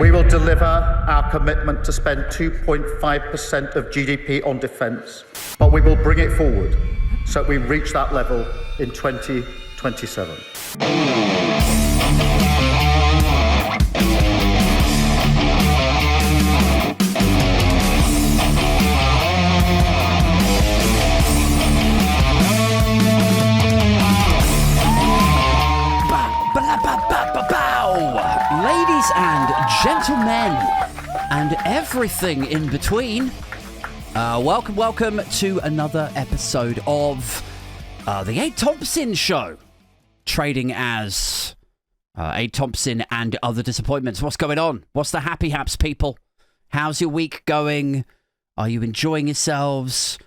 We will deliver our commitment to spend 2.5% of GDP on defence, but we will bring it forward so we reach that level in 2027. Ladies and gentlemen, and everything in between, welcome to another episode of The Aid Thompson Show, trading as Aid Thompson and Other Disappointments. What's going on? What's the happy haps, people? How's your week going? Are you enjoying yourselves?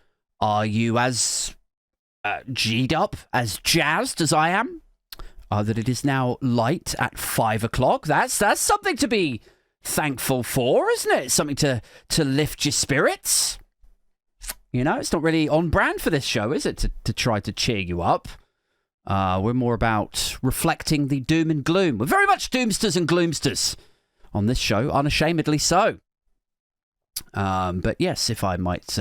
Are you as G'd up, as jazzed as I am? That it is now light at 5 o'clock. That's something to be thankful for, isn't it? Something to lift your spirits. You know, it's not really on brand for this show, is it? To try to cheer you up. We're more about reflecting the doom and gloom. We're very much doomsters and gloomsters on this show, unashamedly so. But yes, if I might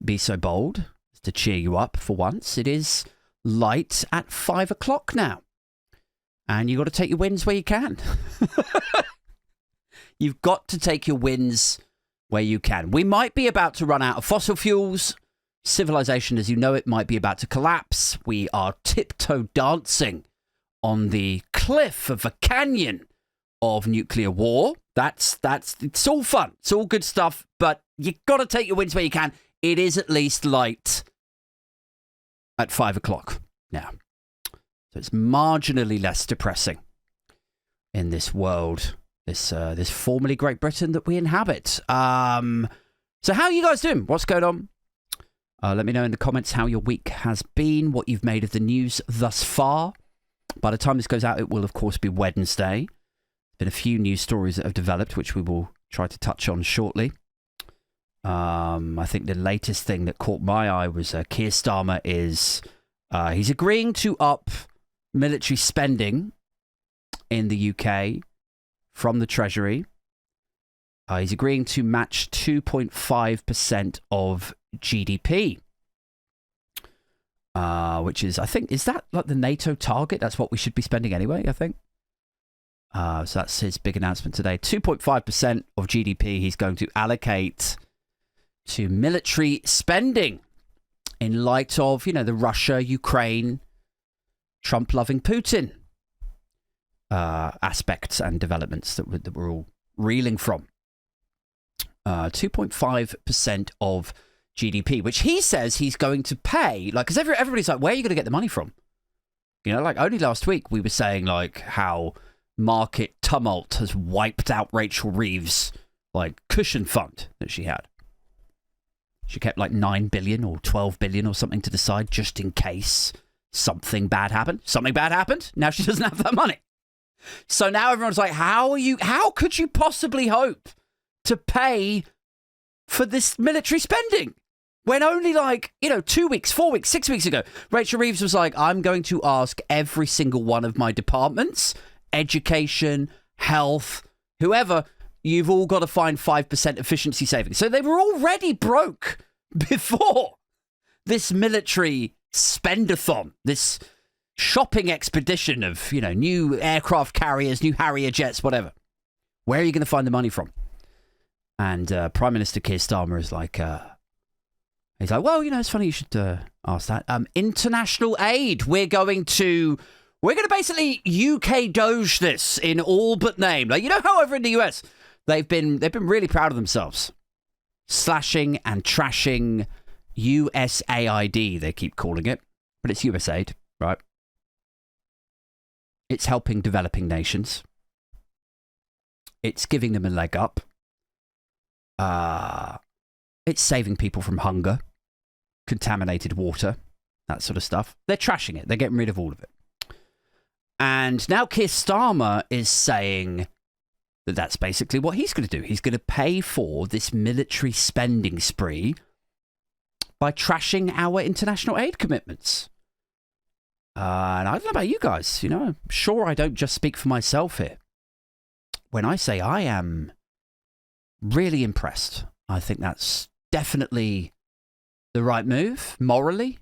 be so bold as to cheer you up for once, it is light at 5 o'clock now. And you've got to take your wins where you can. You've got to take your wins where you can. We might be about to run out of fossil fuels. Civilization, as you know it, might be about to collapse. We are tiptoe dancing on the cliff of a canyon of nuclear war. It's all fun. It's all good stuff. But you've got to take your wins where you can. It is at least light at 5 o'clock now. So it's marginally less depressing in this world, this formerly Great Britain that we inhabit. So how are you guys doing? What's going on? Let me know in the comments how your week has been, what you've made of the news thus far. By the time this goes out, it will, of course, be Wednesday. There's been a few news stories that have developed, which we will try to touch on shortly. I think the latest thing that caught my eye was Keir Starmer he's agreeing to up military spending in the UK from the Treasury. He's agreeing to match 2.5% of GDP, which is, I think, is that like the NATO target? That's what we should be spending anyway, I think. So that's his big announcement today. 2.5% of GDP he's going to allocate to military spending in light of, the Russia, Ukraine, Trump-loving Putin aspects and developments that we're all reeling from. 2.5% of GDP, which he says he's going to pay, because everybody's like, where are you going to get the money from? Only last week we were saying, how market tumult has wiped out Rachel Reeves' cushion fund that she had. She kept 9 billion or 12 billion or something to the side just in case something bad happened. Something bad happened. Now she doesn't have that money. So now everyone's like, how could you possibly hope to pay for this military spending? When only 2 weeks, 4 weeks, 6 weeks ago, Rachel Reeves was like, I'm going to ask every single one of my departments, education, health, whoever, you've all got to find 5% efficiency savings. So they were already broke before this military spendathon, this shopping expedition of, new aircraft carriers, new Harrier jets, whatever. Where are you going to find the money from? And Prime Minister Keir Starmer is he's like, well, it's funny you should ask that. International aid. We're going to basically UK Doge this in all but name. How over in the US, they've been really proud of themselves. Slashing and trashing USAID, they keep calling it. But it's USAID, right? It's helping developing nations. It's giving them a leg up. It's saving people from hunger, contaminated water, that sort of stuff. They're trashing it. They're getting rid of all of it. And now Keir Starmer is saying that that's basically what he's going to do. He's going to pay for this military spending spree by trashing our international aid commitments. And I don't know about you guys, I'm sure I don't just speak for myself here. when I say I am really impressed, I think that's definitely the right move, morally,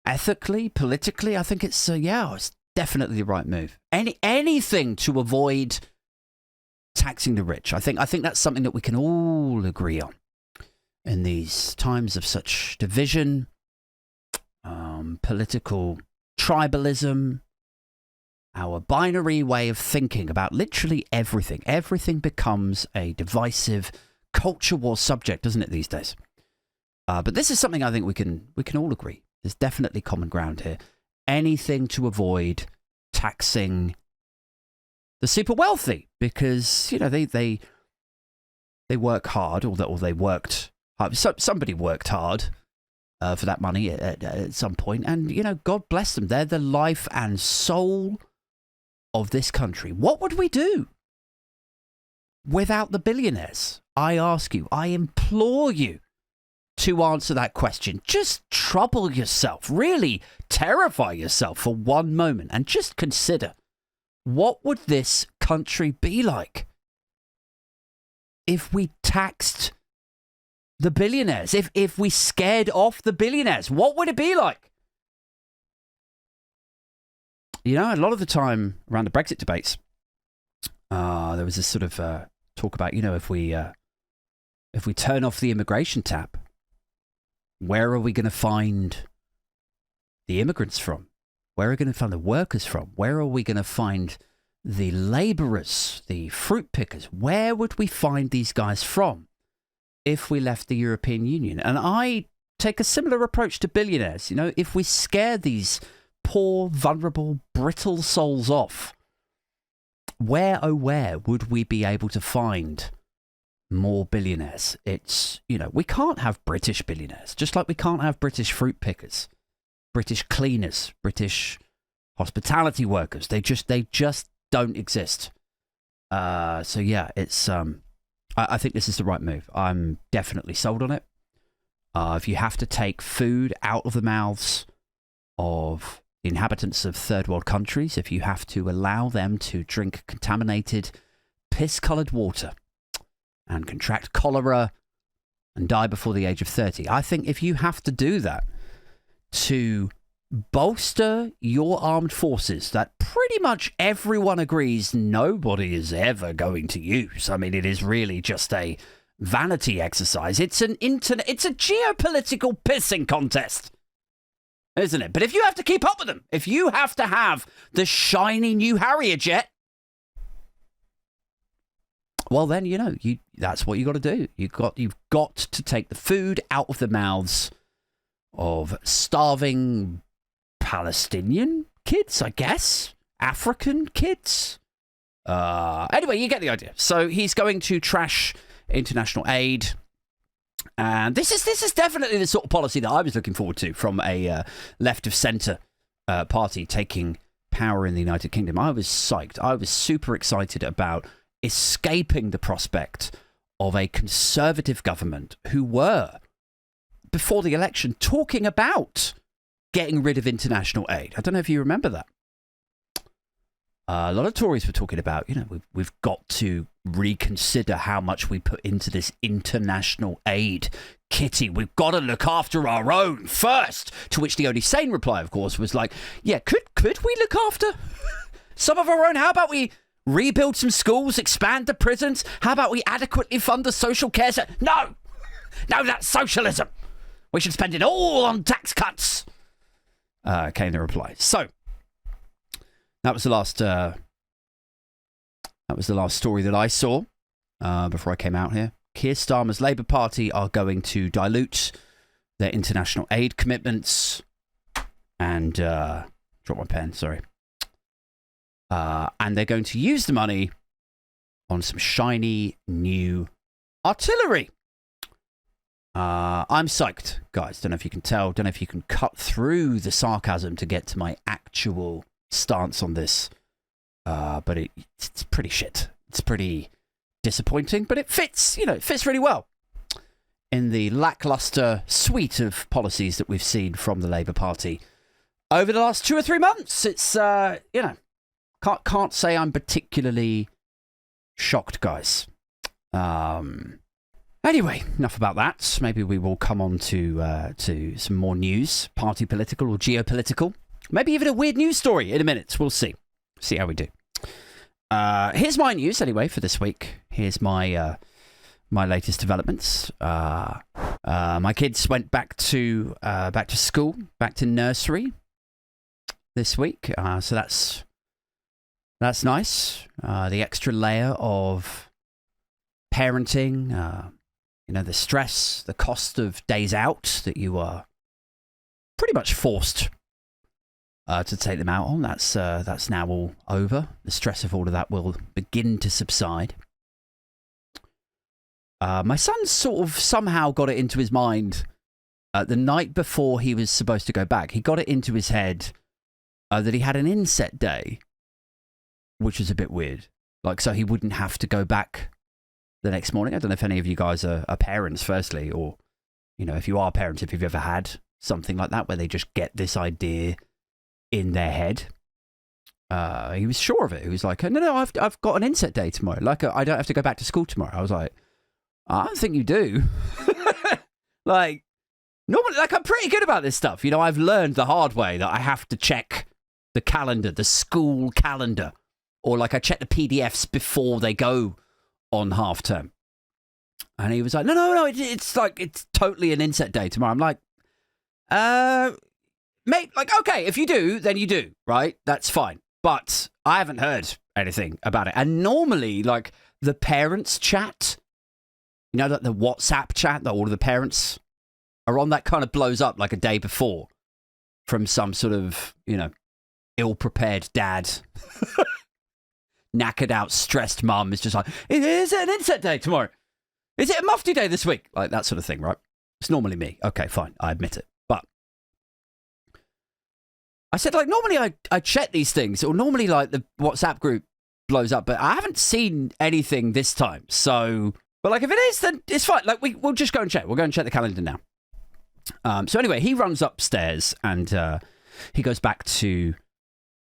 ethically, politically. I think it's it's definitely the right move. Anything to avoid taxing the rich. I think that's something that we can all agree on in these times of such division, political tribalism, our binary way of thinking about literally everything. Everything becomes a divisive culture war subject, doesn't it, these days? But this is something I think we can all agree. There's definitely common ground here. Anything to avoid taxing the super wealthy, because they work hard, or they worked hard. Somebody worked hard for that money at some point, and God bless them. They're the life and soul of this country. What would we do without the billionaires? I ask you, I implore you to answer that question. Just trouble yourself, really terrify yourself for one moment, and just consider, what would this country be like if we taxed the billionaires? If we scared off the billionaires, what would it be like? A lot of the time around the Brexit debates, there was this sort of talk about, if we turn off the immigration tap, where are we going to find the immigrants from? Where are we going to find the workers from? Where are we going to find the labourers, the fruit pickers? Where would we find these guys from if we left the European Union? And I take a similar approach to billionaires. If we scare these poor, vulnerable, brittle souls off, where, oh where, would we be able to find more billionaires? It's, we can't have British billionaires, just like we can't have British fruit pickers, British cleaners, British hospitality workers. They just don't exist. It's I think this is the right move. I'm definitely sold on it. If you have to take food out of the mouths of the inhabitants of third world countries, if you have to allow them to drink contaminated, piss-coloured water and contract cholera and die before the age of 30, I think if you have to do that to bolster your armed forces that pretty much everyone agrees nobody is ever going to use. I mean, it is really just a vanity exercise. It's a geopolitical pissing contest, isn't it? But if you have to keep up with them, if you have to have the shiny new Harrier jet, well then, that's what you got to do. You've got to take the food out of the mouths of starving Palestinian kids, I guess. African kids. Anyway, you get the idea. So he's going to trash international aid. And this is definitely the sort of policy that I was looking forward to from a left of centre party taking power in the United Kingdom. I was psyched. I was super excited about escaping the prospect of a Conservative government who were, before the election, talking about getting rid of international aid. I don't know if you remember that. A lot of Tories were talking about, we've got to reconsider how much we put into this international aid kitty. We've got to look after our own first. To which the only sane reply, of course, was like, yeah, could we look after some of our own? How about we rebuild some schools, expand the prisons? How about we adequately fund the social care sector? No, that's socialism. We should spend it all on tax cuts. Came the reply. So that was the last. That was the last story that I saw before I came out here. Keir Starmer's Labour Party are going to dilute their international aid commitments and drop my pen. Sorry. And they're going to use the money on some shiny new artillery. I'm psyched, guys. Don't know if you can tell. Don't know if you can cut through the sarcasm to get to my actual stance on this. But it's pretty shit. It's pretty disappointing, but it fits, it fits really well in the lackluster suite of policies that we've seen from the Labour Party over the last 2 or 3 months. It's, can't say I'm particularly Shocked, guys. Anyway, enough about that. Maybe we will come on to some more news, party political or geopolitical. Maybe even a weird news story in a minute. We'll see. See how we do. Here's my news anyway for this week. Here's my my latest developments. My kids went back to school, back to nursery this week. So that's nice. The extra layer of parenting, the stress, the cost of days out that you are pretty much forced to take them out on. That's now all over. The stress of all of that will begin to subside. My son sort of somehow got it into his mind the night before he was supposed to go back. He got it into his head that he had an inset day, which was a bit weird. Like, so he wouldn't have to go back the next morning. I don't know if any of you guys are parents, firstly, or, if you are parents, if you've ever had something like that where they just get this idea in their head. He was sure of it. He was like, no, I've got an inset day tomorrow. Like, I don't have to go back to school tomorrow. I was like, I don't think you do. Like, normally, like, I'm pretty good about this stuff. I've learned the hard way that I have to check the calendar, the school calendar, or like I check the PDFs before they go on half term. And he was like, no, it's totally an inset day tomorrow. I'm like, mate, like, okay, if you do, then you do, right? That's fine. But I haven't heard anything about it. And normally, like, the parents chat, like the WhatsApp chat that all of the parents are on, that kind of blows up like a day before from some sort of, ill-prepared dad. Knackered out, stressed mum is just like, is it an inset day tomorrow? Is it a mufti day this week? Like that sort of thing, right? It's normally me. Okay, fine. I admit it. But I said, like, normally I check these things, or normally, like, the WhatsApp group blows up, but I haven't seen anything this time. So, but, like, if it is, then it's fine. Like, we'll just go and check. We'll go and check the calendar now. So anyway, he runs upstairs and he goes back to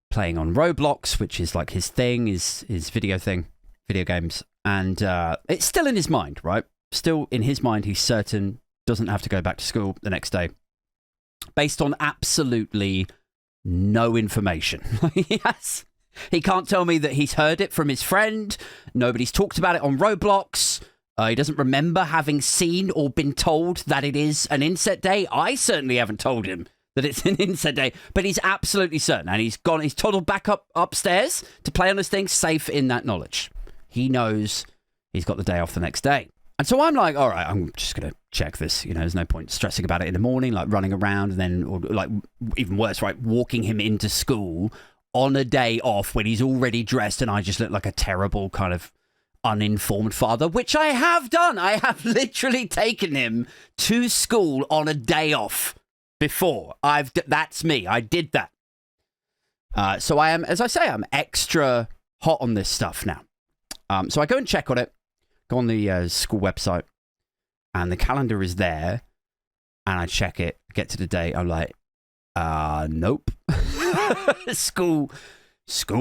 playing on Roblox, which is like his thing, his video games. And it's still in his mind, right? Still in his mind, he's certain doesn't have to go back to school the next day based on absolutely no information. Yes. He can't tell me that he's heard it from his friend. Nobody's talked about it on Roblox. He doesn't remember having seen or been told that it is an inset day. I certainly haven't told him that it's an inset day, but he's absolutely certain. And he's toddled back upstairs to play on his thing, safe in that knowledge. He knows he's got the day off the next day. And so I'm like, all right, I'm just going to check this. There's no point stressing about it in the morning, like running around and then, or like even worse, right, walking him into school on a day off when he's already dressed and I just look like a terrible kind of uninformed father, which I have done. I have literally taken him to school on a day off before. That's me. I did that. So I am, as I say, I'm extra hot on this stuff now. So I go and check on it, go on the school website, and the calendar is there, and I check it, get to the date, I'm like, nope. School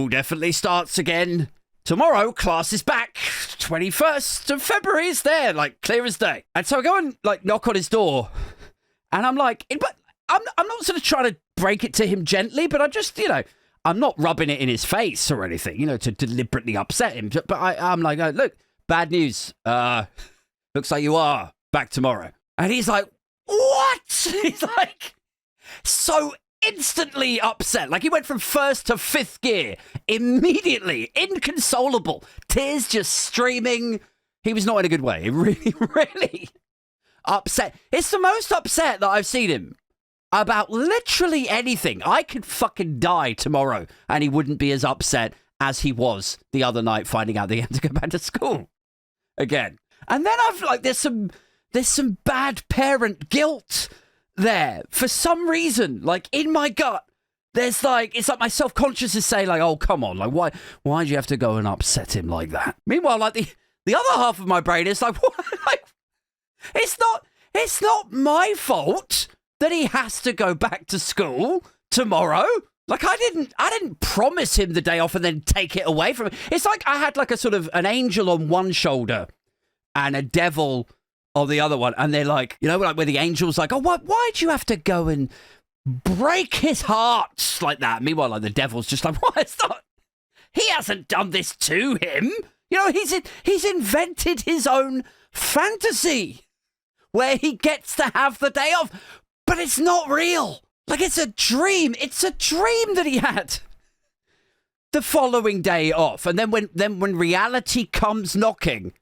definitely starts again tomorrow. Class is back. 21st of February is there, like clear as day. And so I go and like knock on his door, and I'm like, but I'm not sort of trying to break it to him gently, but I just, I'm not rubbing it in his face or anything, to deliberately upset him. But I'm like, look, bad news. Looks like you are back tomorrow. And he's like, what? He's like, so instantly upset. Like he went from first to fifth gear immediately, inconsolable, tears just streaming. He was not in a good way. Really, really upset. It's the most upset that I've seen him about literally anything. I could fucking die tomorrow and he wouldn't be as upset as he was the other night finding out that he had to go back to school again. And then I've like, there's some bad parent guilt there for some reason. Like in my gut, there's like, it's like my self-conscious is saying like, oh, come on. Like, why'd you have to go and upset him like that? Meanwhile, like the other half of my brain is like, what? Like, it's not my fault that he has to go back to school tomorrow. Like, I didn't promise him the day off and then take it away from him. It's like I had like a sort of an angel on one shoulder and a devil on the other one. And they're like, you know, like where the angel's like, oh, why'd you have to go and break his heart like that? Meanwhile, like the devil's just like, what? It's not, he hasn't done this to him. You know, he's invented his own fantasy where he gets to have the day off, but it's not real. Like, it's a dream. It's a dream that he had the following day off. And then when reality comes knocking,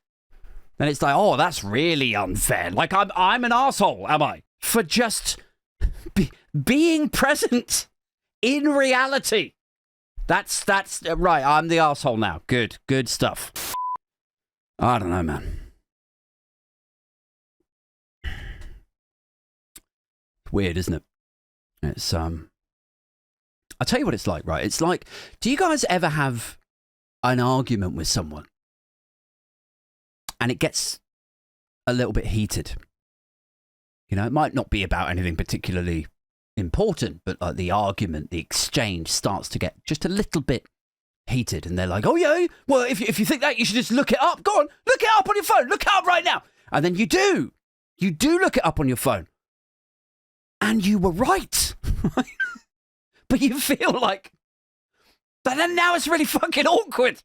then it's like, oh, that's really unfair. Like, I'm an arsehole, am I? For just being present in reality. That's right. I'm the arsehole now. Good stuff. I don't know, man. Weird, isn't it? It's I'll tell you what it's like, right? It's like, do you guys ever have an argument with someone and it gets a little bit heated? You know, it might not be about anything particularly important, but like the argument, the exchange starts to get just a little bit heated, and they're like, oh yeah, well, if you think that, you should just look it up. Go on, look it up on your phone. Look it up right now. And then you do look it up on your phone. And you were right. But you feel like, but then now it's really fucking awkward.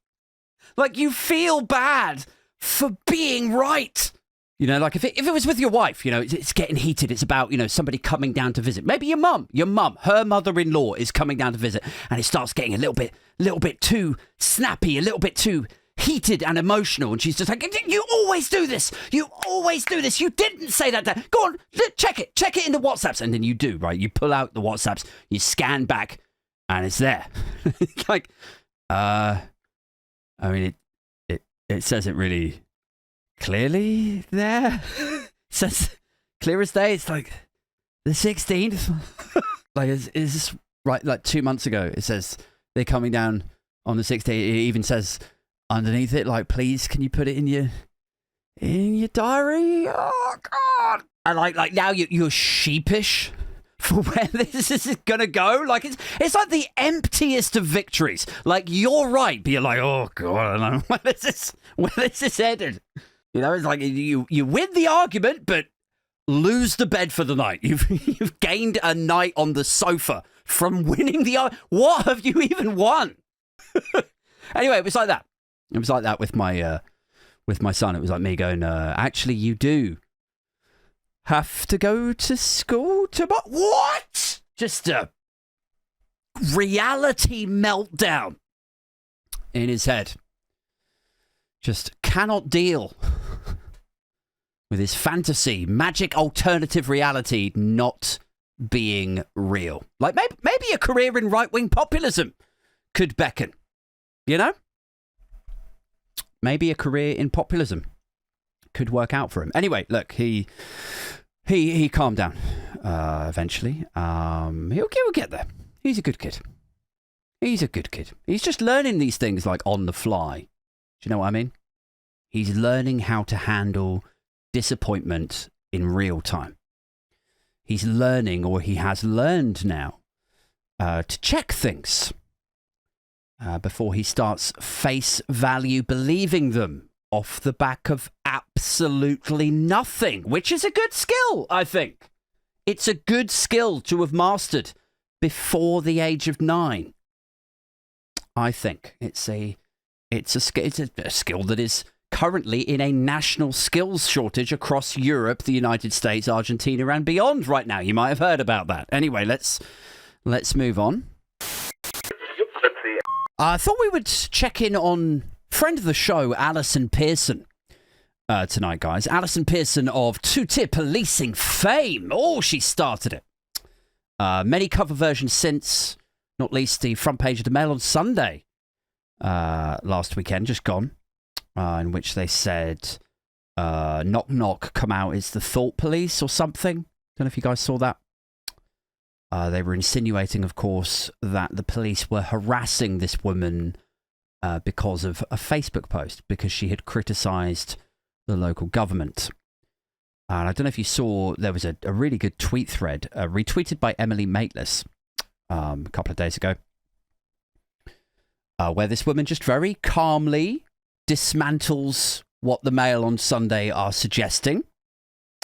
Like, you feel bad for being right. You know, like if it was with your wife, you know, it's getting heated. It's about, you know, somebody coming down to visit. Maybe your mum, her mother-in-law is coming down to visit, and it starts getting a little bit too snappy, a little bit too heated and emotional, and she's just like, you always do this. You didn't say that. Go on, check it in the WhatsApps. And then you do, right? You pull out the WhatsApps, you scan back, and it's there. It's like, I mean, it says it really clearly there. It says clear as day. It's like the 16th. Like, is this right? Like 2 months ago, it says they're coming down on the 16th. It even says underneath it, like, please, can you put it in your diary? Oh God! And like now you're sheepish for where this is gonna go. Like, it's like the emptiest of victories. Like, you're right, but you're like, oh God, I don't know where this is headed. You know, it's like you win the argument, but lose the bed for the night. You've gained a night on the sofa from winning the argument. What have you even won? Anyway, it was like that. It was like that with my son. It was like me going, actually, you do have to go to school tomorrow. What? Just a reality meltdown in his head. Just cannot deal with his fantasy, magic alternative reality not being real. Like, maybe a career in right-wing populism could beckon, you know? Maybe a career in populism could work out for him. Anyway, look, he calmed down eventually. He'll get there. He's a good kid. He's a good kid. He's just learning these things like on the fly. Do you know what I mean? He's learning how to handle disappointment in real time. He's learning, or he has learned now, to check things before he starts face value believing them off the back of absolutely nothing, which is a good skill, I think. It's a good skill to have mastered before the age of 9. I think it's a skill that is currently in a national skills shortage across Europe, the United States, Argentina, and beyond right now. You might have heard about that. Anyway, let's move on. I thought we would check in on friend of the show, Allison Pearson, tonight, guys. Allison Pearson of two-tier policing fame. Oh, she started it. Many cover versions since, not least the front page of the Mail on Sunday last weekend, just gone, in which they said, knock knock, come out, it's the thought police or something. Don't know if you guys saw that. They were insinuating, of course, that the police were harassing this woman because of a Facebook post, because she had criticised the local government. And I don't know if you saw, there was a really good tweet thread retweeted by Emily Mateless, a couple of days ago, where this woman just very calmly dismantles what the Mail on Sunday are suggesting.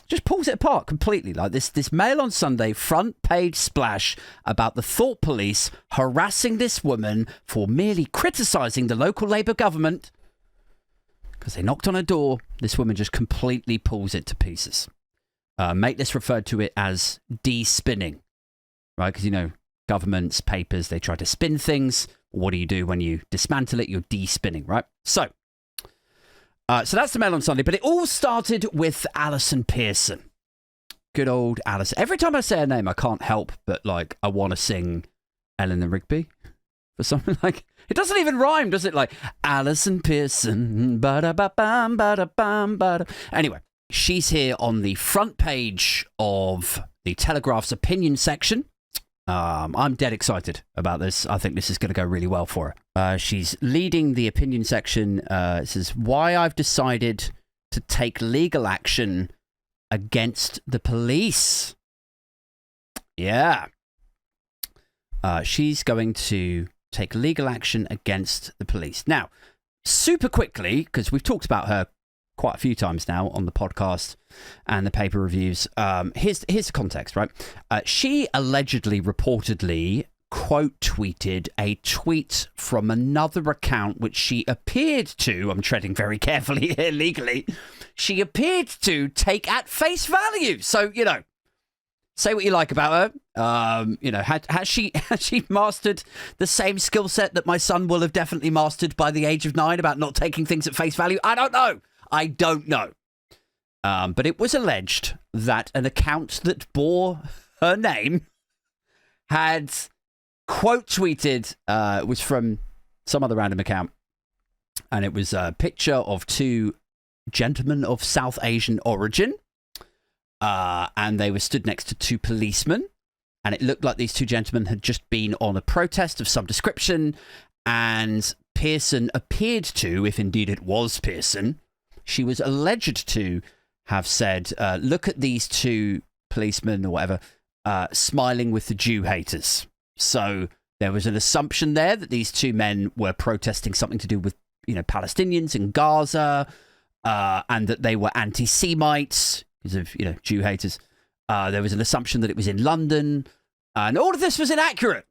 Just pulls it apart completely. Like this Mail on Sunday front page splash about the thought police harassing this woman for merely criticising the local Labour government because they knocked on her door. This woman just completely pulls it to pieces. Mateless referred to it as de-spinning, right? Because, you know, governments, papers, they try to spin things. What do you do when you dismantle it? You're de-spinning, right? So that's the Mail on Sunday, but it all started with Allison Pearson. Good old Allison. Every time I say her name, I can't help but, like, I want to sing Eleanor Rigby for something like... It doesn't even rhyme, does it? Like, Allison Pearson, ba-da-ba-bam, ba-da-bam, ba-da... Anyway, she's here on the front page of the Telegraph's opinion section. I'm dead excited about this. I think this is going to go really well for her. She's leading the opinion section. It says, why I've decided to take legal action against the police. Yeah. She's going to take legal action against the police. Now, super quickly, because we've talked about her quite a few times now on the podcast and the paper reviews. Here's the context, right? She allegedly, reportedly, quote tweeted a tweet from another account which she appeared to, I'm treading very carefully here legally, she appeared to take at face value. So, you know, say what you like about her. You know, has she mastered the same skill set that my son will have definitely mastered by the age of 9 about not taking things at face value? I don't know. But it was alleged that an account that bore her name had quote tweeted, it was from some other random account, and it was a picture of two gentlemen of South Asian origin, and they were stood next to two policemen, and it looked like these two gentlemen had just been on a protest of some description, and Pearson appeared to, if indeed it was Pearson, she was alleged to have said, look at these two policemen or whatever, smiling with the Jew haters. So there was an assumption there that these two men were protesting something to do with, you know, Palestinians in Gaza, and that they were anti-Semites because of, you know, Jew haters. There was an assumption that it was in London, and all of this was inaccurate.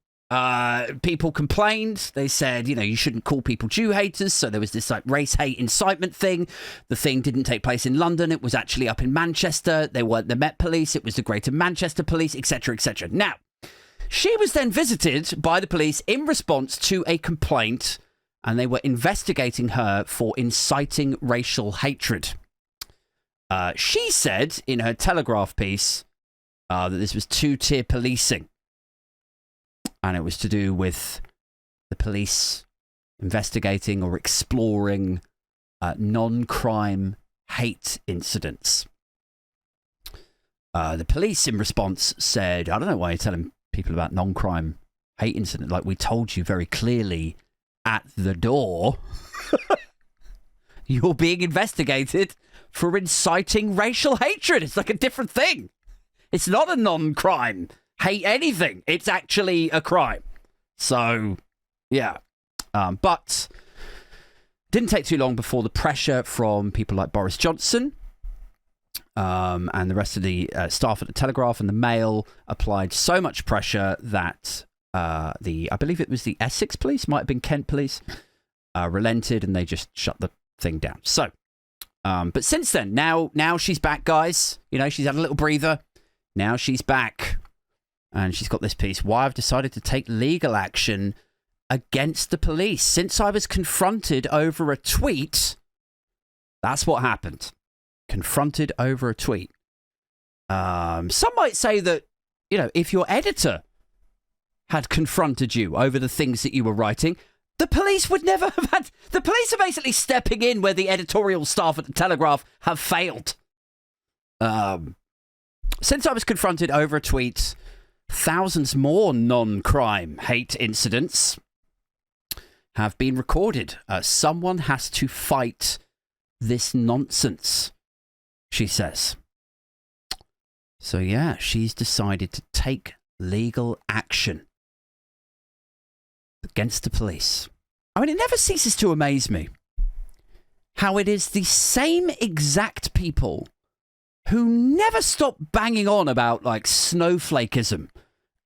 People complained. They said, you know, you shouldn't call people Jew haters. So there was this like race hate incitement thing. The thing didn't take place in London. It was actually up in Manchester. They weren't the Met Police. It was the Greater Manchester Police, etc., etc. Now, she was then visited by the police in response to a complaint, and they were investigating her for inciting racial hatred. She said in her Telegraph piece that this was two-tier policing. And it was to do with the police investigating or exploring non-crime hate incidents. The police, in response, said, I don't know why you're telling people about non-crime hate incident. Like, we told you very clearly at the door, you're being investigated for inciting racial hatred. It's like a different thing. It's not a non-crime hate anything. It's actually a crime. So, yeah. But didn't take too long before the pressure from people like Boris Johnson and the rest of the staff at the Telegraph and the Mail applied so much pressure that I believe it was the Essex Police, might have been Kent Police, relented, and they just shut the thing down. So, but since then, now she's back, guys. You know, she's had a little breather. Now she's back. And she's got this piece, why I've decided to take legal action against the police. Since I was confronted over a tweet, that's what happened. Confronted over a tweet. Some might say that, you know, if your editor had confronted you over the things that you were writing, the police would never have had... The police are basically stepping in where the editorial staff at the Telegraph have failed. Since I was confronted over a tweet... Thousands more non-crime hate incidents have been recorded. Someone has to fight this nonsense, she says. So, yeah, she's decided to take legal action against the police. I mean, it never ceases to amaze me how it is the same exact people who never stop banging on about like snowflakism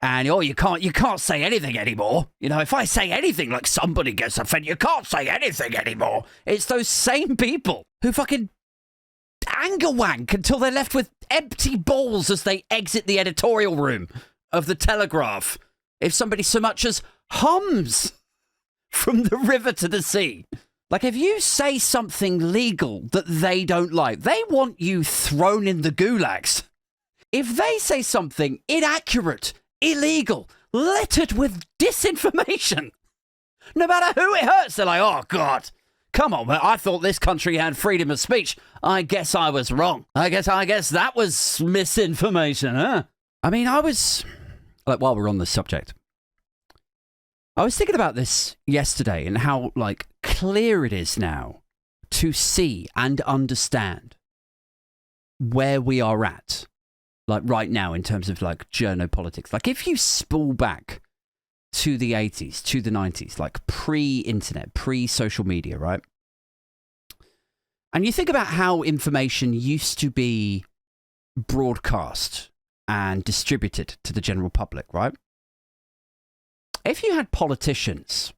and you can't say anything anymore. You know, if I say anything, like somebody gets offended, you can't say anything anymore. It's those same people who fucking anger wank until they're left with empty balls as they exit the editorial room of the Telegraph if somebody so much as hums from the river to the sea. Like, if you say something legal that they don't like, they want you thrown in the gulags. If they say something inaccurate, illegal, littered with disinformation, no matter who it hurts, they're like, oh, God, come on, man, I thought this country had freedom of speech. I guess I was wrong. I guess that was misinformation, huh? I mean, I was, like, while we're on this subject, I was thinking about this yesterday and how, like, clear it is now to see and understand where we are at, like, right now in terms of, like, journopolitics. Like, if you spool back to the 80s, to the 90s, like, pre-internet, pre-social media, right? And you think about how information used to be broadcast and distributed to the general public, right? If you had politicians,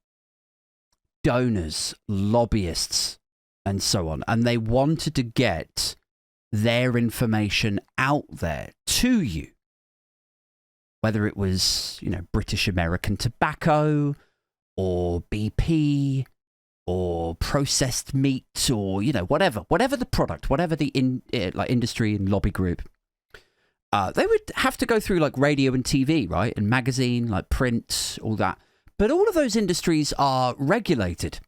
donors, lobbyists, and so on, and they wanted to get their information out there to you, whether it was, you know, British American Tobacco or BP or processed meat or, you know, whatever the product, whatever the industry and lobby group, they would have to go through like radio and TV, right? And magazine, like print, all that. But all of those industries are regulated.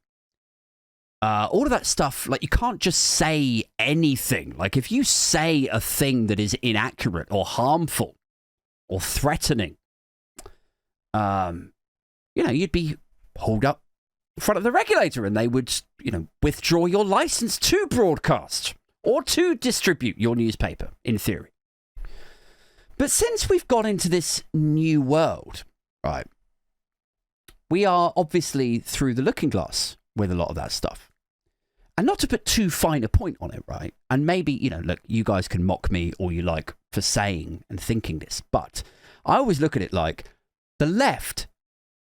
All of that stuff, like you can't just say anything. Like if you say a thing that is inaccurate or harmful or threatening, you know, you'd be hauled up in front of the regulator and they would, you know, withdraw your license to broadcast or to distribute your newspaper, in theory. But since we've got into this new world, right, we are obviously through the looking glass with a lot of that stuff. And not to put too fine a point on it, right? And maybe, you know, look, you guys can mock me all you like for saying and thinking this, but I always look at it like the left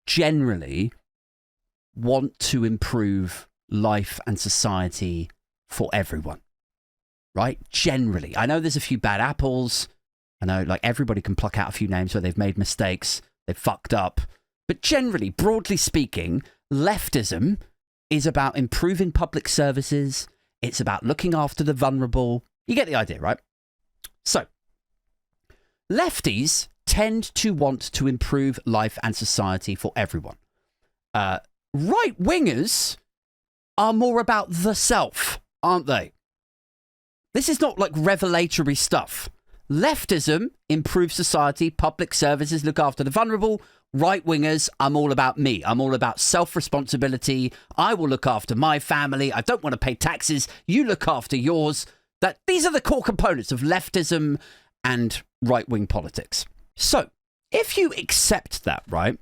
generally want to improve life and society for everyone, right? Generally. I know there's a few bad apples. I know, like, everybody can pluck out a few names where they've made mistakes, they've fucked up. But generally, broadly speaking, leftism is about improving public services. It's about looking after the vulnerable. You get the idea, right? So, lefties tend to want to improve life and society for everyone. Right-wingers are more about the self, aren't they? This is not like revelatory stuff. Leftism improves society, public services, look after the vulnerable. Right-wingers, I'm all about me. I'm all about self-responsibility. I will look after my family. I don't want to pay taxes. You look after yours. These are the core components of leftism and right-wing politics. So, if you accept that, right?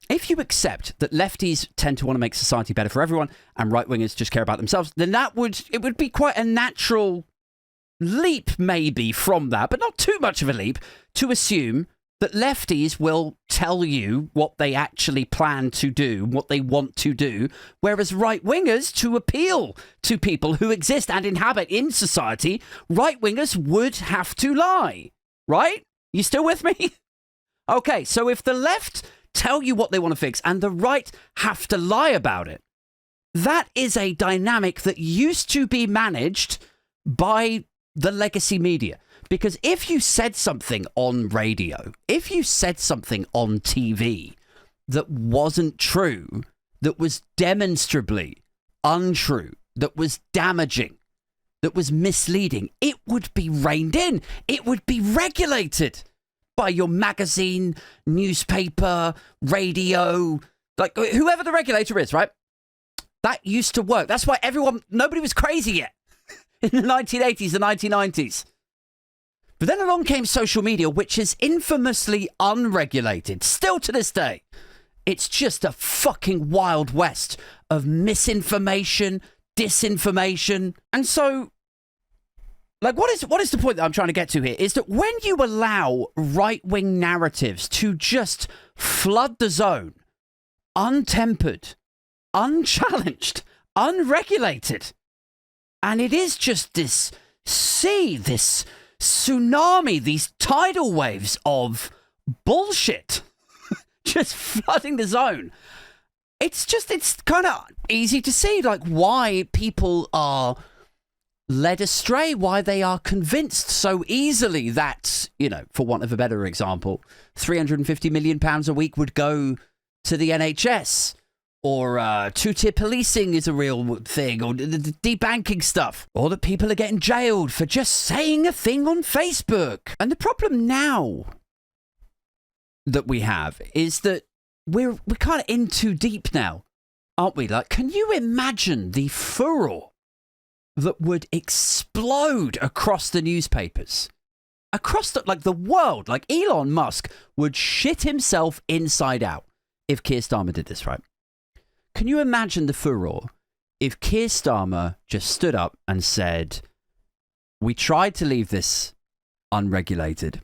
If you accept that lefties tend to want to make society better for everyone and right-wingers just care about themselves, then it would be quite a natural leap maybe from that, but not too much of a leap, to assume that lefties will tell you what they actually plan to do, what they want to do, whereas right-wingers, to appeal to people who exist and inhabit in society, right-wingers would have to lie, right? You still with me? Okay, so if the left tell you what they want to fix and the right have to lie about it, that is a dynamic that used to be managed by the legacy media. Because if you said something on radio, if you said something on TV that wasn't true, that was demonstrably untrue, that was damaging, that was misleading, it would be reined in. It would be regulated by your magazine, newspaper, radio, like whoever the regulator is, right? That used to work. That's why nobody was crazy yet in the 1980s, the 1990s. But then along came social media, which is infamously unregulated, still to this day. It's just a fucking wild west of misinformation, disinformation. And so, like, what is the point that I'm trying to get to here? Is that when you allow right-wing narratives to just flood the zone, untempered, unchallenged, unregulated, and it is just this sea, this tsunami, these tidal waves of bullshit just flooding the zone. It's kind of easy to see, like, why people are led astray, why they are convinced so easily that, you know, for want of a better example, £350 million a week would go to the NHS, or two-tier policing is a real thing, or the debanking stuff, or that people are getting jailed for just saying a thing on Facebook. And the problem now that we have is that we're kind of in too deep now, aren't we? Like, can you imagine the furor that would explode across the newspapers, across the world? Like, Elon Musk would shit himself inside out if Keir Starmer did this, right? Can you imagine the furor if Keir Starmer just stood up and said, we tried to leave this unregulated,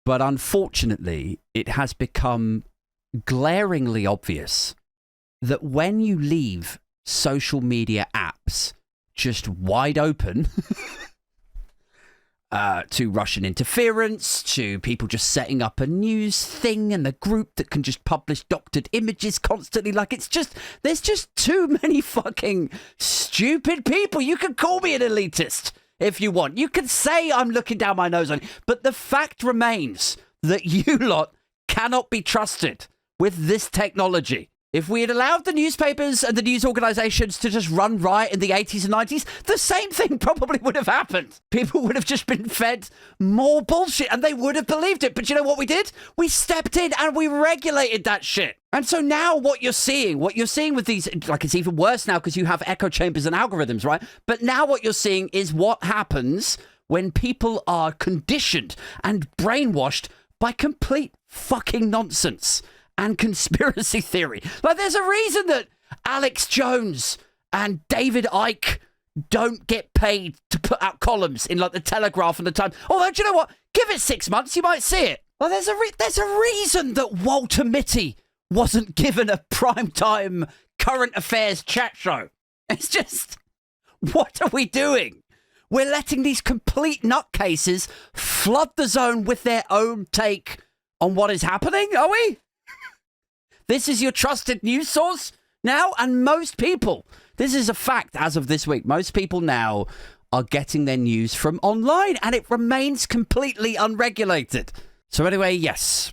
but unfortunately it has become glaringly obvious that when you leave social media apps just wide open to Russian interference, to people just setting up a news thing and the group that can just publish doctored images constantly. Like, there's just too many fucking stupid people. You can call me an elitist if you want. You can say I'm looking down my nose on it. But the fact remains that you lot cannot be trusted with this technology. If we had allowed the newspapers and the news organisations to just run riot in the 80s and 90s, the same thing probably would have happened. People would have just been fed more bullshit and they would have believed it. But you know what we did? We stepped in and we regulated that shit. And so now what you're seeing with these, like, it's even worse now because you have echo chambers and algorithms, right? But now what you're seeing is what happens when people are conditioned and brainwashed by complete fucking nonsense and conspiracy theory. Like, there's a reason that Alex Jones and David Icke don't get paid to put out columns in, like, the Telegraph and the Times. Although, do you know what? Give it 6 months, you might see it. Like, there's a reason that Walter Mitty wasn't given a primetime current affairs chat show. It's just, what are we doing? We're letting these complete nutcases flood the zone with their own take on what is happening, are we? This is your trusted news source now? And most people, this is a fact as of this week, most people now are getting their news from online and it remains completely unregulated. So anyway, yes.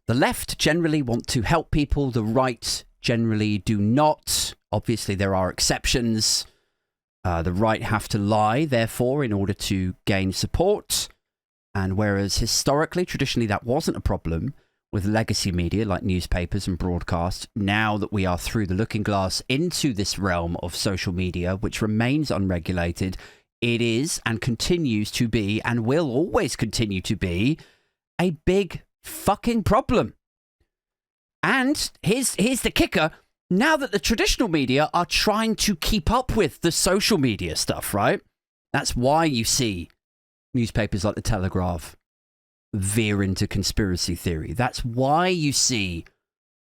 The left generally want to help people. The right generally do not. Obviously, there are exceptions. The right have to lie, therefore, in order to gain support. And whereas historically, traditionally, that wasn't a problem with legacy media like newspapers and broadcast, now that we are through the looking glass into this realm of social media, which remains unregulated, it is and continues to be and will always continue to be a big fucking problem. And here's the kicker. Now that the traditional media are trying to keep up with the social media stuff, right? That's why you see newspapers like the Telegraph veer into conspiracy theory. That's why you see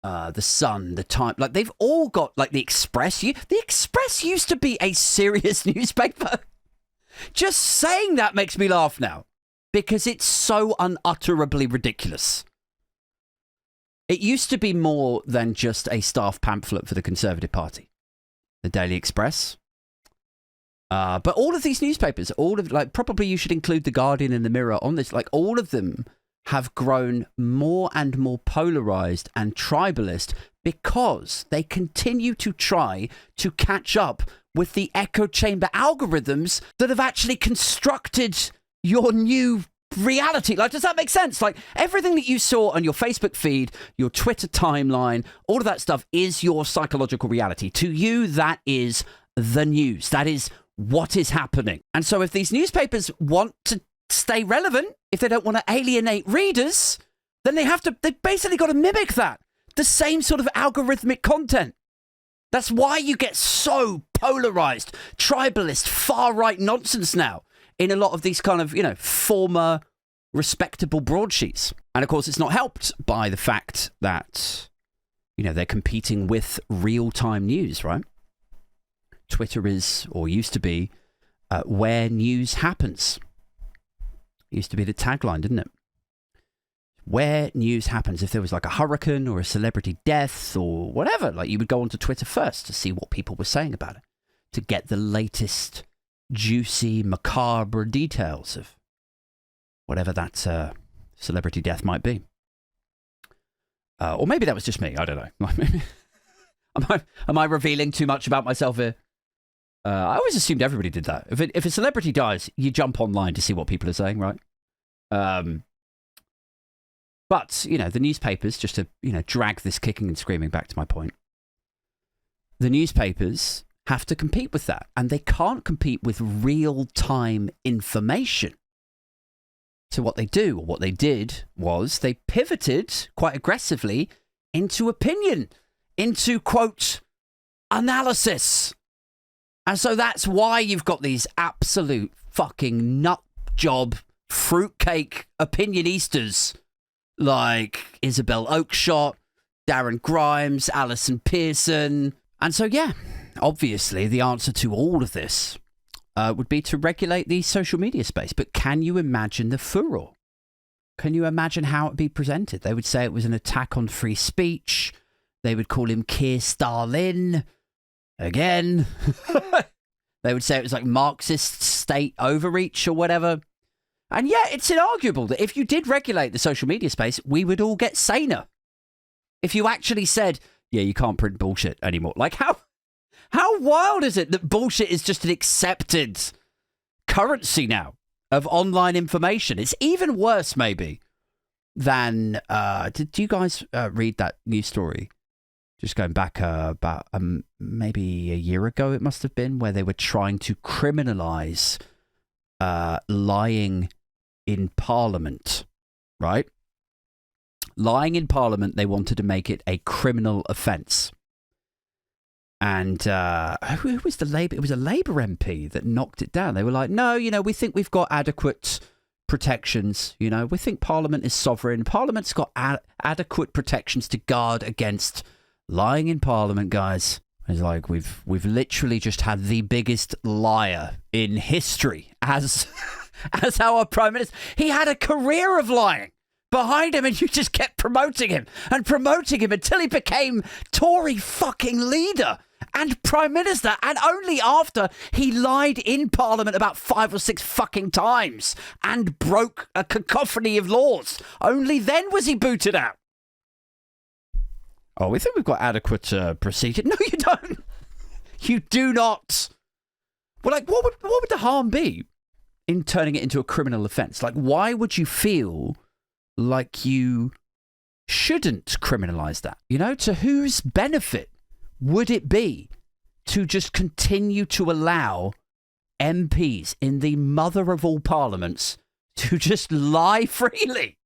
the Sun, the Time, like, they've all got, like, the Express. The Express used to be a serious newspaper. Just saying that makes me laugh now because it's so unutterably ridiculous. It used to be more than just a staff pamphlet for the Conservative Party. The Daily Express. But all of these newspapers, probably you should include The Guardian and The Mirror on this, like, all of them have grown more and more polarized and tribalist because they continue to try to catch up with the echo chamber algorithms that have actually constructed your new reality. Like, does that make sense? Like, everything that you saw on your Facebook feed, your Twitter timeline, all of that stuff is your psychological reality. To you, that is the news. That is what is happening. And so if these newspapers want to stay relevant, if they don't want to alienate readers, then they've basically got to mimic that. The same sort of algorithmic content. That's why you get so polarized, tribalist, far-right nonsense now in a lot of these kind of, former respectable broadsheets. And of course, it's not helped by the fact that, they're competing with real-time news, right? Twitter is, or used to be, where news happens. Used to be the tagline, didn't it? Where news happens. If there was like a hurricane or a celebrity death or whatever, like you would go onto Twitter first to see what people were saying about it, to get the latest juicy, macabre details of whatever that celebrity death might be. Or maybe that was just me. I don't know. Am I revealing too much about myself here? I always assumed everybody did that. If a celebrity dies, you jump online to see what people are saying, right? But, the newspapers, just to, drag this kicking and screaming back to my point, the newspapers have to compete with that. And they can't compete with real-time information. So what they do, or what they did, was they pivoted quite aggressively into opinion, into, quote, analysis. And so that's why you've got these absolute fucking nut job, fruitcake opinionistas like Isabel Oakeshott, Darren Grimes, Allison Pearson. And so, yeah, obviously the answer to all of this would be to regulate the social media space. But can you imagine the furor? Can you imagine how it would be presented? They would say it was an attack on free speech. They would call him Keir Starmer again. They would say it was like Marxist state overreach or whatever. And yeah, it's inarguable that if you did regulate the social media space, we would all get saner. If you actually said, yeah, you can't print bullshit anymore. Like, how wild is it that bullshit is just an accepted currency now of online information? It's even worse, maybe, than... did you guys read that news story? Just going back about maybe a year ago, it must have been, where they were trying to criminalise lying in Parliament, right? Lying in Parliament, they wanted to make it a criminal offence. And who was the Labour? It was a Labour MP that knocked it down. They were like, no, we think we've got adequate protections. We think Parliament is sovereign. Parliament's got adequate protections to guard against lying in Parliament, guys. It's like we've literally just had the biggest liar in history as our Prime Minister. He had a career of lying behind him, and you just kept promoting him until he became Tory fucking leader and Prime Minister. And only after he lied in Parliament about 5 or 6 fucking times and broke a cacophony of laws, only then was he booted out. Oh, we think we've got adequate procedure. No, you don't. You do not. Well, like, what would the harm be in turning it into a criminal offence? Like, why would you feel like you shouldn't criminalise that? To whose benefit would it be to just continue to allow MPs in the mother of all parliaments to just lie freely?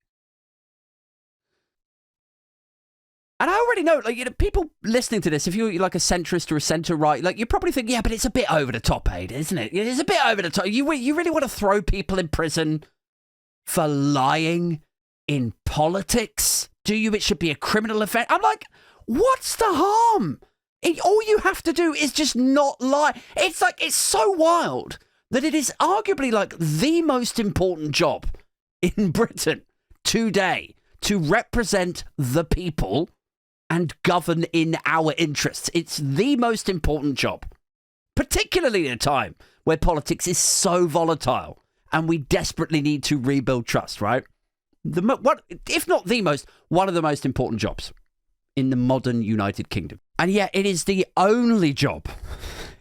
And I already know, people listening to this, if you're like a centrist or a centre-right, you probably think, yeah, but it's a bit over the top, Aid, isn't it? It's a bit over the top. You really want to throw people in prison for lying in politics? Do you? It should be a criminal offence. I'm like, what's the harm? All you have to do is just not lie. It's so wild that it is arguably the most important job in Britain today to represent the people and govern in our interests. It's the most important job, particularly at a time where politics is so volatile and we desperately need to rebuild trust, right? If not the most, one of the most important jobs in the modern United Kingdom. And yet it is the only job,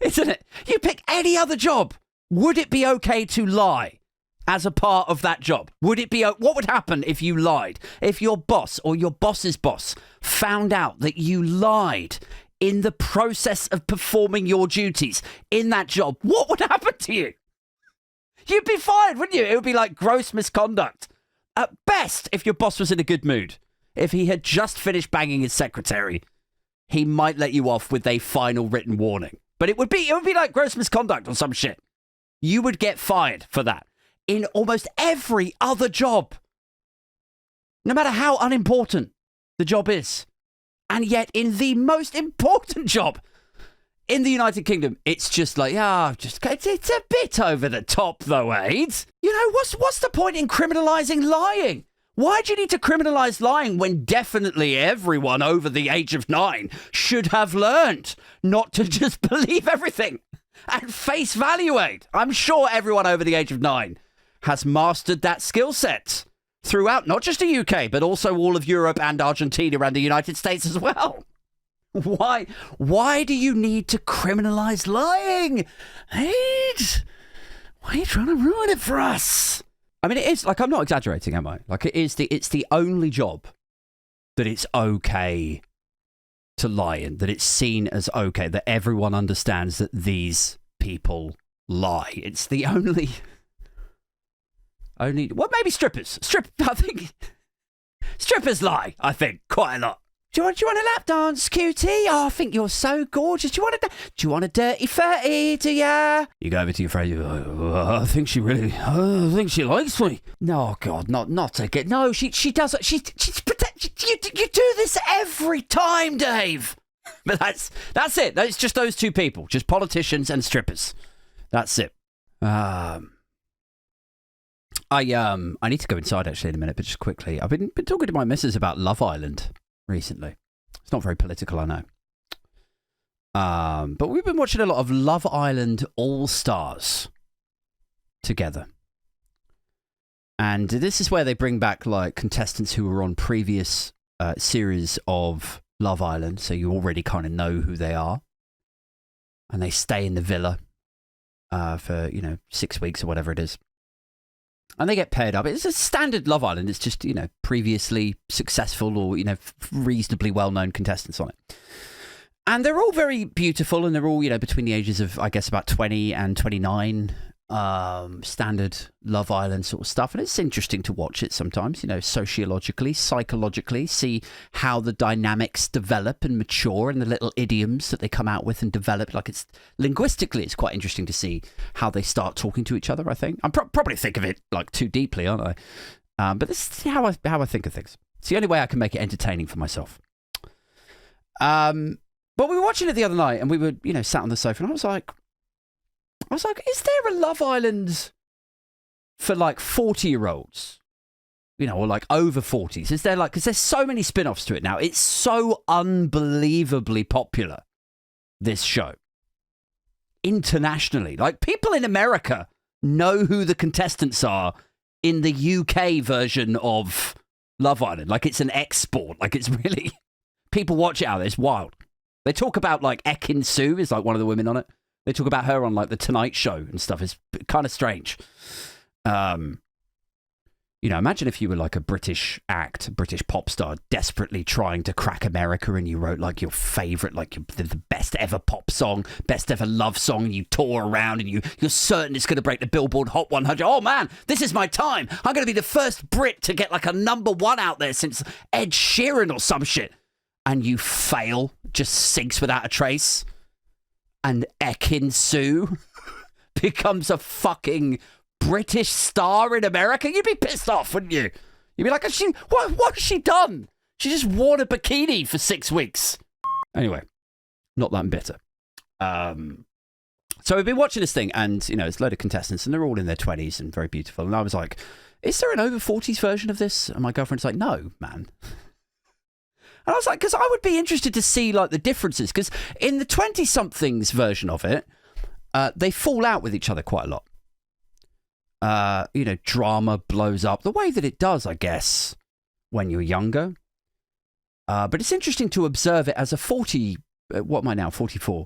isn't it? You pick any other job. Would it be okay to lie as a part of that job? Would it be, what would happen if you lied? If your boss or your boss's boss found out that you lied in the process of performing your duties in that job, what would happen to you? You'd be fired, wouldn't you? It would be like gross misconduct. At best, if your boss was in a good mood, if he had just finished banging his secretary, he might let you off with a final written warning. But it would be like gross misconduct or some shit. You would get fired for that. In almost every other job, no matter how unimportant the job is. And yet, in the most important job in the United Kingdom, it's just like, it's a bit over the top, though, Aid. You know, what's the point in criminalising lying? Why do you need to criminalise lying when definitely everyone over the age of 9 should have learned not to just believe everything and face value, Aid? I'm sure everyone over the age of 9 has mastered that skill set throughout not just the UK, but also all of Europe and Argentina and the United States as well. Why do you need to criminalise lying? Aid, why are you trying to ruin it for us? I mean, it is, like, I'm not exaggerating, am I? Like, it's the only job that it's okay to lie in, that it's seen as okay, that everyone understands that these people lie. It's the only, well, maybe strippers. I think strippers lie, I think, quite a lot. Do you want a lap dance, cutie? Oh, I think you're so gorgeous. Do you want a dirty 30, do ya? You go over to your friend, you go, I think she likes me. No, God, not again. No, she doesn't. You do this every time, Dave. But that's it. It's just those two people, just politicians and strippers. That's it. I need to go inside actually in a minute, but just quickly, I've been talking to my missus about Love Island recently. It's not very political, I know. But we've been watching a lot of Love Island All-Stars together. And this is where they bring back like contestants who were on previous series of Love Island, so you already kind of know who they are. And they stay in the villa for, 6 weeks or whatever it is. And they get paired up. It's a standard Love Island. It's just, previously successful or, reasonably well-known contestants on it. And they're all very beautiful, and they're all, between the ages of, I guess, about 20 and 29. Standard Love Island sort of stuff. And it's interesting to watch it sometimes, sociologically, psychologically, see how the dynamics develop and mature and the little idioms that they come out with and develop. Like, it's linguistically, it's quite interesting to see how they start talking to each other, I think. I'm probably think of it like too deeply, aren't I? But this is how I think of things. It's the only way I can make it entertaining for myself. But we were watching it the other night and we were, sat on the sofa and I was like, is there a Love Island for like 40-year-olds? Or like over 40s? Is there because there's so many spin-offs to it now. It's so unbelievably popular, this show. Internationally. Like, people in America know who the contestants are in the UK version of Love Island. Like, it's an export. Like, it's really... People watch it out there. It's wild. They talk about, like, Ekin Su is like one of the women on it. They talk about her on, like, The Tonight Show and stuff. It's kind of strange. Imagine if you were, like, a British pop star, desperately trying to crack America, and you wrote, like, your favourite, like, the best ever pop song, best ever love song, and you tour around, and you're certain it's going to break the Billboard Hot 100. Oh, man, this is my time. I'm going to be the first Brit to get, like, a #1 out there since Ed Sheeran or some shit. And you fail, just sinks without a trace. And Ekin Su becomes a fucking British star in America. You'd be pissed off, wouldn't you? You'd be like, what has she done? She just wore a bikini for 6 weeks. Anyway, not that bitter. So we've been watching this thing, and, it's a load of contestants, and they're all in their 20s and very beautiful. And I was like, is there an over 40s version of this? And my girlfriend's like, no, man. And I was like, because I would be interested to see, like, the differences. Because in the 20-somethings version of it, they fall out with each other quite a lot. Drama blows up the way that it does, I guess, when you're younger. But it's interesting to observe it as a 40... what am I now? 44.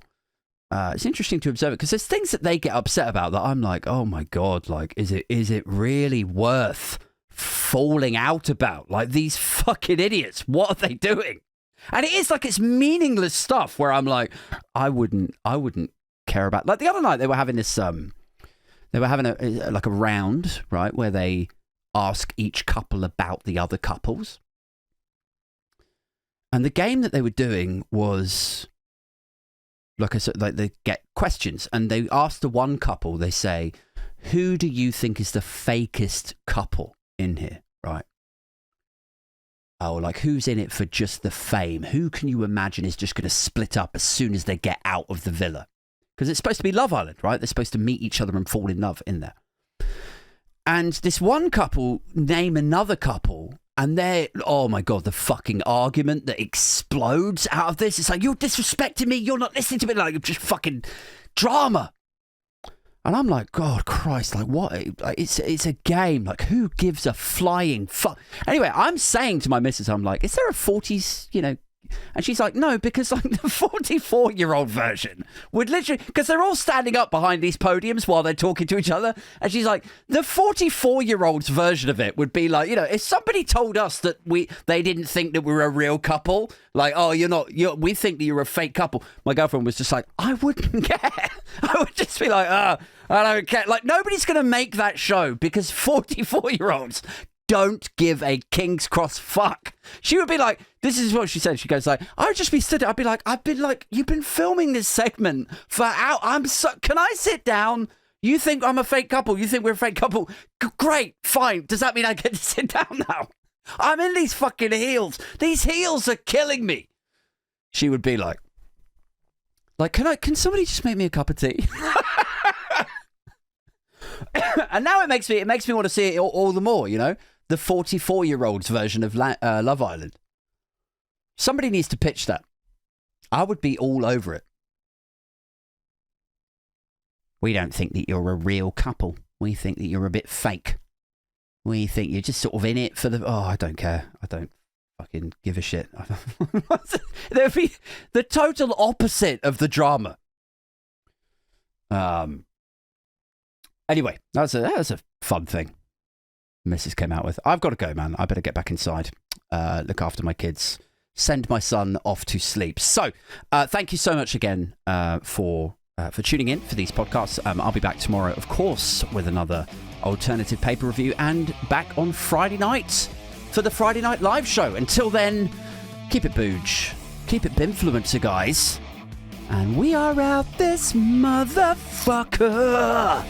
It's interesting to observe it because there's things that they get upset about that I'm like, oh, my God, like, is it really worth falling out about? Like, these fucking idiots, what are they doing? And it is like, it's meaningless stuff where I'm like, I wouldn't care about. Like, the other night they were having this they were having a round, right, where they ask each couple about the other couples. And the game that they were doing was, like I said, like they get questions and they ask the one couple, they say, who do you think is the fakest couple in here, right? Oh, like who's in it for just the fame? Who can you imagine is just going to split up as soon as they get out of the villa? Because it's supposed to be Love Island, right? They're supposed to meet each other and fall in love in there. And this one couple name another couple, and they're, oh my God, the fucking argument that explodes out of this. It's like, you're disrespecting me. You're not listening to me. Like, just fucking drama. And I'm like, God Christ, like what? Like, it's a game. Like, who gives a flying fuck? Anyway, I'm saying to my missus, I'm like, is there a 40s, And she's like, no, because like the 44-year-old version would literally, because they're all standing up behind these podiums while they're talking to each other. And she's like, the 44-year-old's version of it would be like, if somebody told us that they didn't think that we were a real couple, like, oh, we think that you're a fake couple. My girlfriend was just like, I wouldn't care. I would just be like, I don't care. Like, nobody's going to make that show because 44-year-olds don't give a king's cross fuck. She would be like, this is what she said. She goes like, I would just be stood there. I'd be like, you've been filming this segment for hours. Can I sit down? You think I'm a fake couple? You think we're a fake couple? Great, fine. Does that mean I get to sit down now? I'm in these fucking heels. These heels are killing me. She would be like, can somebody just make me a cup of tea? And now it makes me want to see it all the more, the 44-year-old's version of Love Island. Somebody needs to pitch that. I would be all over it. We don't think that you're a real couple. We think that you're a bit fake. We think you're just sort of in it for the... Oh, I don't care. I don't fucking give a shit. There'd be the total opposite of the drama. Anyway, that was a fun thing Mrs. came out with. I've got to go, man. I better get back inside, look after my kids, send my son off to sleep. So, thank you so much again for tuning in for these podcasts. I'll be back tomorrow, of course, with another alternative paper review and back on Friday night for the Friday Night Live show. Until then, keep it booge. Keep it Bimfluencer, guys. And we are out this motherfucker.